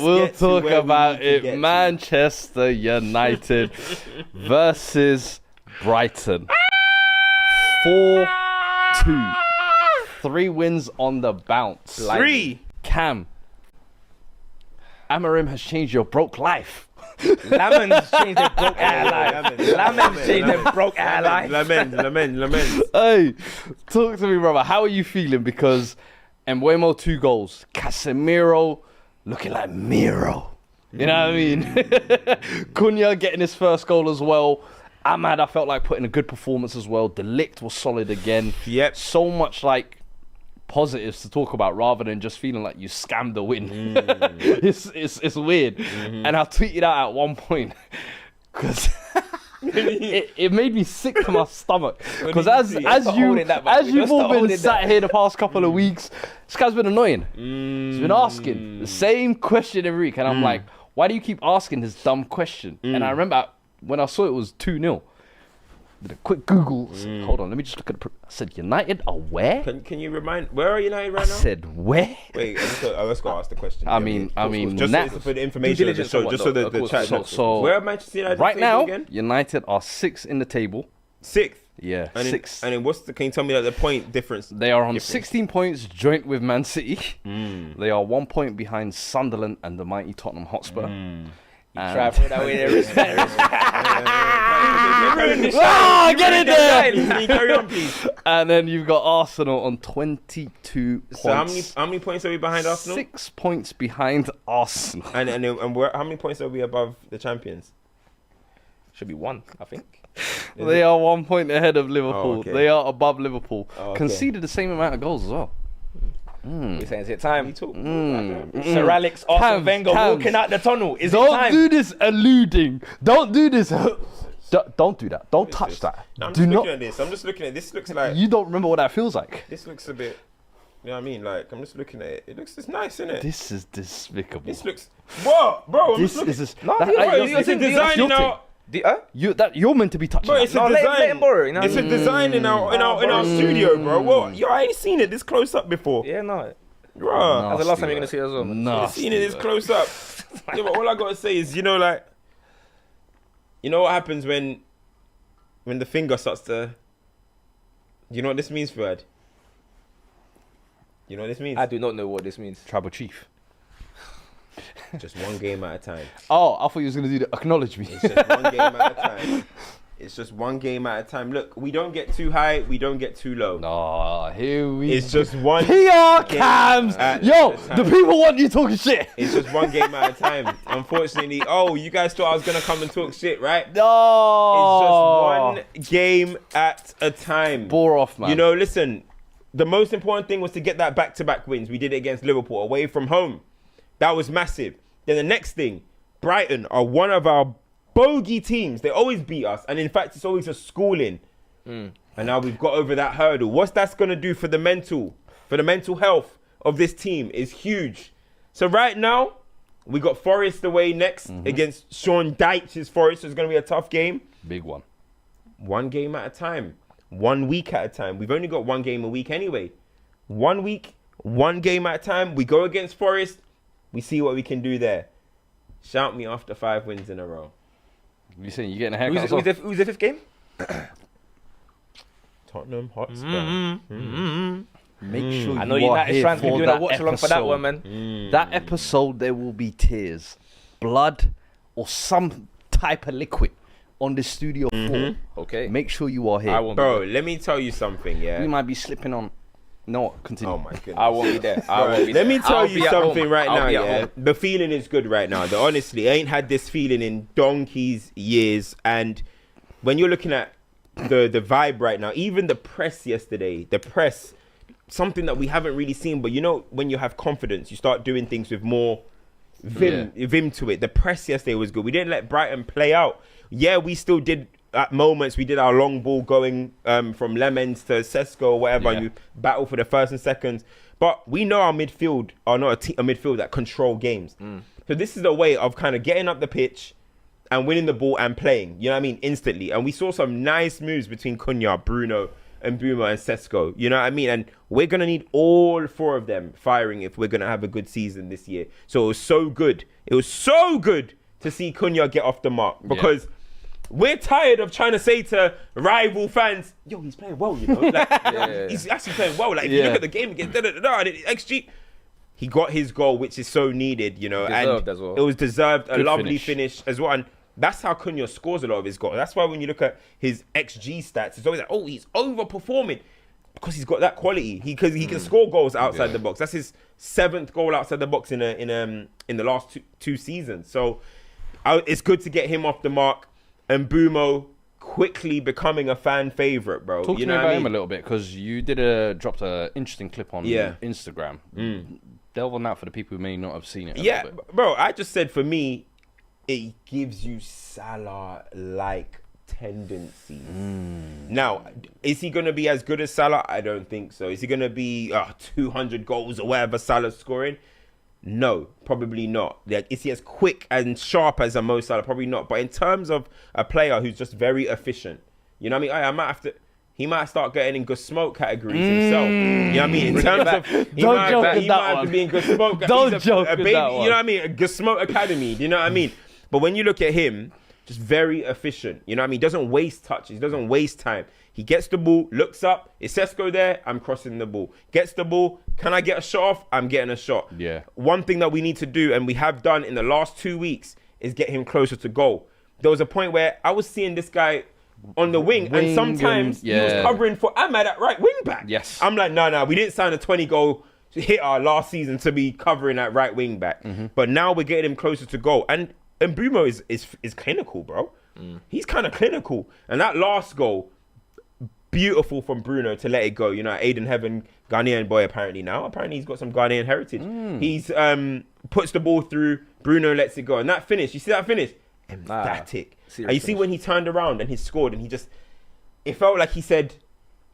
We'll talk about it. Manchester United versus Brighton. 4-2. 3 wins on the bounce. 3. Cam. Amarim has changed your broke life. Lemons changed their broke life. Lemons changed their broke life. Lemons. Hey, talk to me, brother. How are you feeling? Because Mbeumo 2 goals. Casemiro looking like Miro. You know what I mean? Cunha getting his first goal as well. Ahmad, I felt like putting a good performance as well. Delict was solid again. Yep. So much like positives to talk about rather than just feeling like you scammed the win. It's weird. And I tweeted out at one point because it made me sick to my stomach. Because as you've all been sat here the past couple of weeks, this guy's been annoying. He's been asking the same question every week, and I'm like, why do you keep asking this dumb question? And I remember when I saw it was 2-0. Did a quick Google. Hold on, let me just look at the. I said United are where? Can you remind where are United right now? I said where? Wait, let's go ask the question. I mean, just for the information, just so the chat. So where are Manchester United right now? Again? United are 6th in the table. 6th. Yeah, and 6th. Can you tell me the point difference? They are on 16 points, joint with Man City. They are 1 point behind Sunderland and the mighty Tottenham Hotspur. Try to put that way there. Get it there! Can you carry on, please? And then you've got Arsenal on 22 points. So how many points are we behind Arsenal? 6 points behind Arsenal. And how many points are we above the champions? Should be 1, I think. They are 1 point ahead of Liverpool. okay. They are above Liverpool. Okay. Conceded the same amount of goals as well. We're saying it's time. Sir Alex Arsene Wenger walking out the tunnel. Is it Don't time? do this alluding. Don't do this. Don't do that. Don't touch that. I'm Do just not. looking at this. I'm just looking at this. Looks like You don't remember what that feels like. this looks a bit. You know what I mean? Like I'm just looking at it. It's nice, isn't it? This is despicable. This looks. What, bro? This is No, that- it's a design in our. You're meant to be touching. Bro, that. it's a No, design. let him borrow it, you know what It's I a mean? design in our studio, bro. What? I ain't seen it this close up before. Yeah, no. Bro. That's the last time you're going to see it as well. I've seen it this close up. Yeah, but all I gotta say is, you know what happens when the finger starts to. You know what this means, Fuad? You know what this means? I do not know what this means. Tribal chief. Just one game at a time. Oh, I thought you was gonna do the acknowledge me. It's just one game at a time. It's just one game at a time. Look, we don't get too high, we don't get too low. Oh, here we. It's just one PR game cams. at Yo, a time. the people want you talking shit. It's just one game at a time. Unfortunately, you guys thought I was gonna come and talk shit, right? No. It's just one game at a time. Bore off, man. You know, listen, the most important thing was to get that back-to-back wins. We did it against Liverpool away from home. That was massive. Then the next thing, Brighton are one of our bogey teams. They always beat us. And in fact, it's always a schooling. And now we've got over that hurdle. What's that's going to do for the mental health of this team is huge. So right now, we got Forest away next against Sean Dyche's Forest. So it's going to be a tough game. Big one. One game at a time. 1 week at a time. We've only got one game a week anyway. 1 week, one game at a time. We go against Forest. We see what we can do there. Shout me after 5 wins in a row. You saying you're getting a haircut? Who's the 5th game? Tottenham Hotspur. Make sure I know you are United here fans will for be doing that a watch along for that episode. one, man. That episode, there will be tears, blood, or some type of liquid on the studio floor. Okay. Make sure you are here. I won't be Bro, there. let me tell you something, We yeah? might be slipping on. No, continue. Oh my goodness. I won't be there. I won't be Let there. me tell I'll you be at something home. right I'll now, be at yeah? home. The feeling is good right now. Honestly, I ain't had this feeling in donkey's years. And when you're looking at the vibe right now, even the press yesterday, something that we haven't really seen, but you know, when you have confidence, you start doing things with more vim to it. The press yesterday was good. We didn't let Brighton play out. Yeah, we still did at moments. We did our long ball going from Lemons to Sesko or whatever, and you battle for the first and seconds. But we know our midfield are not a midfield that control games. So this is a way of kind of getting up the pitch and winning the ball and playing. You know what I mean? Instantly. And we saw some nice moves between Cunha, Bruno, Mbeumo and Sesko. You know what I mean? And we're going to need all 4 of them firing if we're going to have a good season this year. So it was so good. It was so good to see Cunha get off the mark because we're tired of trying to say to rival fans, yo, he's playing well, you know? Like, he's actually playing well. Like, if you look at the game against and XG, he got his goal, which is so needed, you know? Deserved and as well. it was deserved. Good a lovely finish as well. And that's how Cunha scores a lot of his goals. That's why when you look at his XG stats, it's always like, oh, he's overperforming because he's got that quality. He can score goals outside the box. That's his 7th goal outside the box in the last two seasons. So it's good to get him off the mark. And Mbeumo quickly becoming a fan favorite, bro. Talk to me about him a little bit because you dropped an interesting clip on Instagram. Delve on that for the people who may not have seen it. Yeah, bro. I just said for me, it gives you Salah-like tendencies. Now, is he going to be as good as Salah? I don't think so. Is he going to be 200 goals or whatever Salah's scoring? No, probably not. Like, is he as quick and sharp as a Mo Salah? Probably not. But in terms of a player who's just very efficient, you know what I mean? He might start getting in good smoke categories himself. You know what I mean? In terms of, he might have to be in good smoke. Don't joke with that one. You know what I mean? A good smoke academy. Do you know what I mean? But when you look at him, just very efficient. You know what I mean? He doesn't waste touches. He doesn't waste time. He gets the ball, looks up. Is Sesko there? I'm crossing the ball. Gets the ball. Can I get a shot off? I'm getting a shot. Yeah. One thing that we need to do, and we have done in the last 2 weeks, is get him closer to goal. There was a point where I was seeing this guy on the wing and sometimes he was covering for Ahmad at right wing back. Yes. I'm like, no, we didn't sign a 20-goal hitter last season to be covering at right wing back. But now we're getting him closer to goal. And Mbeumo is clinical, bro. He's kind of clinical. And that last goal, beautiful from Bruno to let it go. You know, Aiden Heaven, Ghanaian boy apparently now. Apparently he's got some Ghanaian heritage. He's puts the ball through, Bruno lets it go. And that finish, you see that finish? Emphatic. And you see when he turned around and he scored and it felt like he said,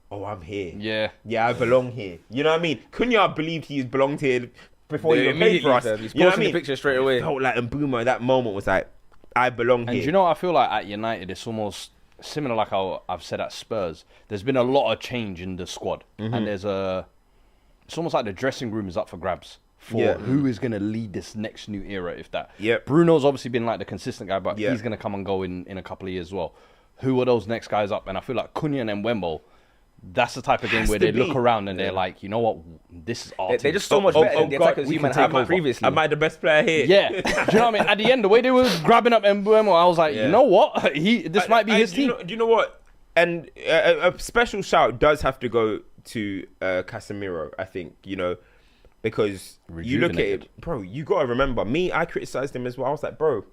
oh, I'm here. Yeah, I belong here. You know what I mean? Cunha believed he belonged here before he even played for us. He's posting the picture straight away. It felt like Mbeumo at that moment was like, I belong here. And do you know what I feel like at United? It's almost similar like how I've said at Spurs. There's been a lot of change in the squad. And it's almost like the dressing room is up for grabs for who is going to lead this next new era, if that. Bruno's obviously been like the consistent guy, but he's going to come and go in a couple of years as well. Who are those next guys up? And I feel like Cunha and Mbeumo, that's the type of game where they look around and they're like, you know what, this is our team. They're just so much better than the attackers you might have previously. Am I the best player here? Yeah. Do you know what I mean? At the end, the way they were grabbing up Mbeumo, I was like, you know what? This might be his team. Do you know what? And a special shout does have to go to Casemiro, I think, you know, because you look at it, bro, you got to remember, I criticized him as well. I was like, bro,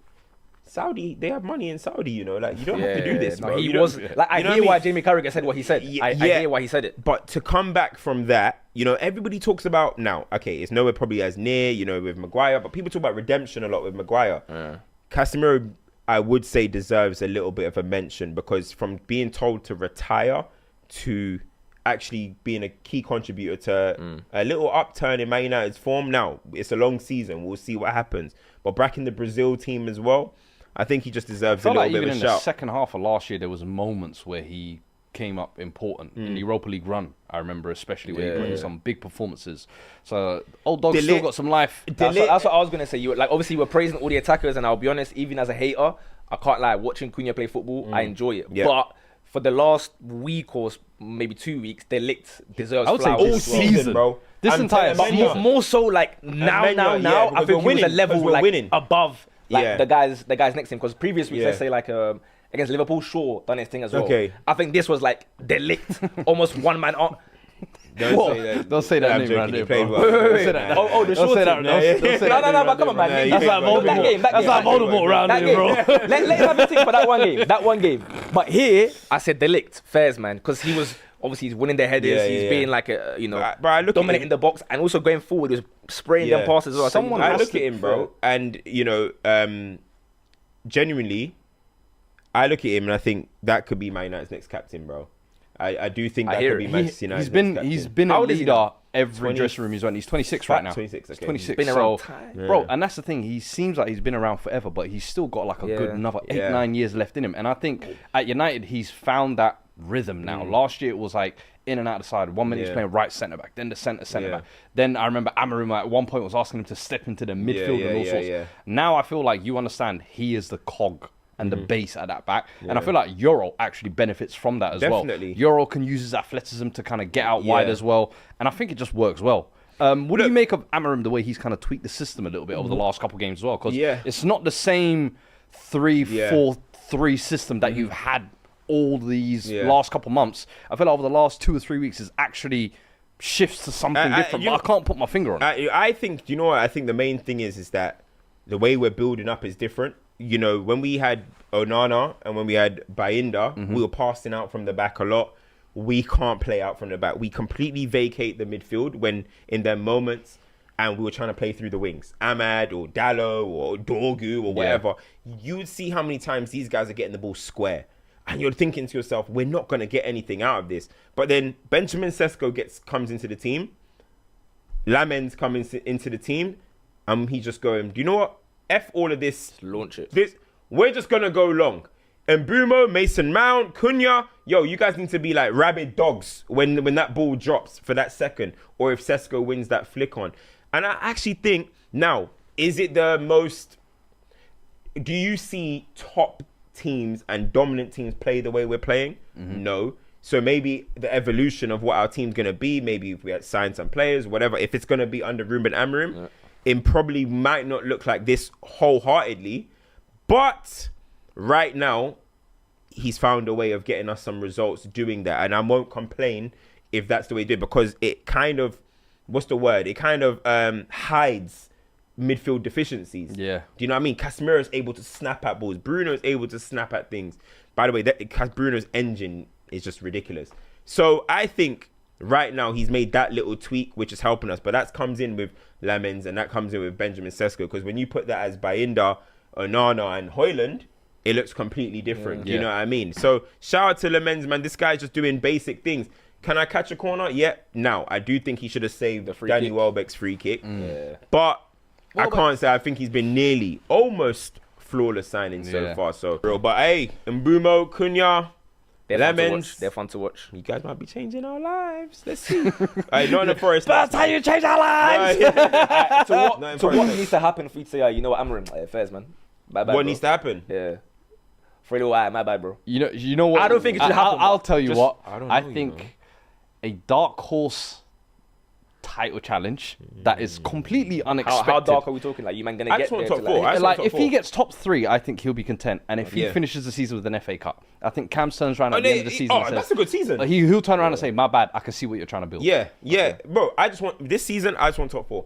Saudi, they have money in Saudi, you know, like you don't have to do this, bro. He was like, I hear why Jamie Carragher said what he said. I hear why he said it. But to come back from that, you know, everybody talks about now. Okay, it's nowhere probably as near, you know, with Maguire, but people talk about redemption a lot with Maguire. Casemiro, I would say, deserves a little bit of a mention because from being told to retire to actually being a key contributor to a little upturn in Man United's form. Now it's a long season; we'll see what happens. But back in the Brazil team as well. I think he just deserves a little bit of a shout. Even in the second half of last year, there was moments where he came up important in the Europa League run. I remember especially where he put in some big performances. So old dog's still got some life. That's what I was gonna say. You like obviously we're praising all the attackers, and I'll be honest, even as a hater, I can't lie. Watching Cunha play football, I enjoy it. But for the last week or maybe 2 weeks, De Ligt deserves flowers. I would say all season, bro. This entire season. More so like now. I think he was a level like above. Like the guys next to him, because previous weeks, let's say like against Liverpool, Shaw done his thing as well. I think this was like De Ligt, almost one man on. Don't say that name around here, bro. Oh, the Shaw team. No, but come on, man. That's like Voldemort. That's like Voldemort around here, bro. Let's have a think for that one game. But here, I said De Ligt, fairs, man, because he was. Obviously, he's winning their headers. He's being like a, you know, dominating the box and also going forward. He was spraying them passes as well. I look at him, bro, and you know, genuinely, I look at him and I think that could be Man United's next captain, bro. I do think that could be Manchester United's next captain. He's been a leader every dressing room he's went. He's 26 right now. 26, okay. 26. Been around time. Bro, and that's the thing. He seems like he's been around forever, but he's still got like a good another 8-9 years left in him. And I think at United, he's found that rhythm now. Last year it was like in and out of the side. 1 minute he's playing right centre back, then the centre back. Then I remember Amorim at one point was asking him to step into the midfield and all sorts. Now I feel like you understand he is the cog and the base at that back. And I feel like Euro actually benefits from that as well. Euro can use his athleticism to kind of get out wide as well. And I think it just works well. What do you make of Amorim, the way he's kind of tweaked the system a little bit over the last couple of games as well? Because it's not the same 3-4-3 system that you've had all these last couple of months. I feel like over the last 2 or 3 weeks is actually shifts to something different, but I can't put my finger on it. I think, you know what? I think the main thing is that the way we're building up is different. You know, when we had Onana and when we had Bayinda, we were passing out from the back a lot. We can't play out from the back. We completely vacate the midfield when in their moments, and we were trying to play through the wings. Ahmad or Dalot or Dorgu or whatever. You would see how many times these guys are getting the ball square. And you're thinking to yourself, we're not going to get anything out of this. But then Benjamin Sesko comes into the team. Lamens comes into the team. And he's just going, do you know what? F all of this. Launch it. We're just going to go long. Mbeumo, Mason Mount, Cunha, yo, you guys need to be like rabid dogs when that ball drops for that second, or if Sesko wins that flick on. And I actually think, now, is it the most... Do you see top teams and dominant teams play the way we're playing? No. So maybe the evolution of what our team's going to be, maybe if we had signed some players, whatever, if it's going to be under Ruben Amorim, it probably might not look like this wholeheartedly. But right now, he's found a way of getting us some results doing that. And I won't complain if that's the way he did, because it kind of, what's the word? It kind of hides midfield deficiencies. Yeah. Do you know what I mean? Casemiro is able to snap at balls. Bruno is able to snap at things. By the way, Bruno's engine is just ridiculous. So I think right now he's made that little tweak, which is helping us. But that comes in with Lamens and that comes in with Benjamin Sesko. Because when you put that as Bayinda, Onana and Højlund, it looks completely different. You know what I mean? So shout out to Lamens, man. This guy's just doing basic things. Can I catch a corner? Yeah. Now, I do think he should have saved Danny Welbeck's free kick. But I can't say I think he's been nearly almost flawless signing so far. So, but hey, Mbeumo, Cunha, Lamens, they're fun to watch. You guys might be changing our lives. Let's see. Not in the Forest. That's how you change our lives. So what needs to happen for you to say, you know what, Amorim, fairs, man. Bye, what needs to happen? Yeah. For a little while, my bad, bro. You know what? I don't think it should happen. I'll tell you what. I think a dark horse title challenge that is completely unexpected. How dark are we talking? Like, you man gonna get there? Top four. Like, if he gets top 3, I think he'll be content. And if he finishes the season with an FA Cup, I think Cam turns around at the end of the season. And that's a good season. He'll turn around and say, "My bad. I can see what you're trying to build." Bro. I just want this season. I just want top 4.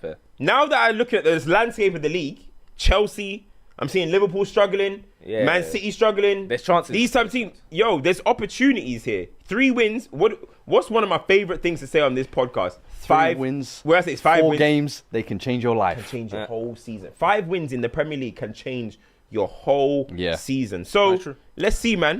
Fair. Now that I look at this landscape of the league, Chelsea, I'm seeing Liverpool struggling, Man City struggling. There's chances. These type of teams, there's opportunities here. 3 wins. What's one of my favorite things to say on this podcast? 5 wins. Where I say it's 5 4 wins. games, they can change your life. Can change your whole season. 5 wins in the Premier League can change your whole season. So let's see, man.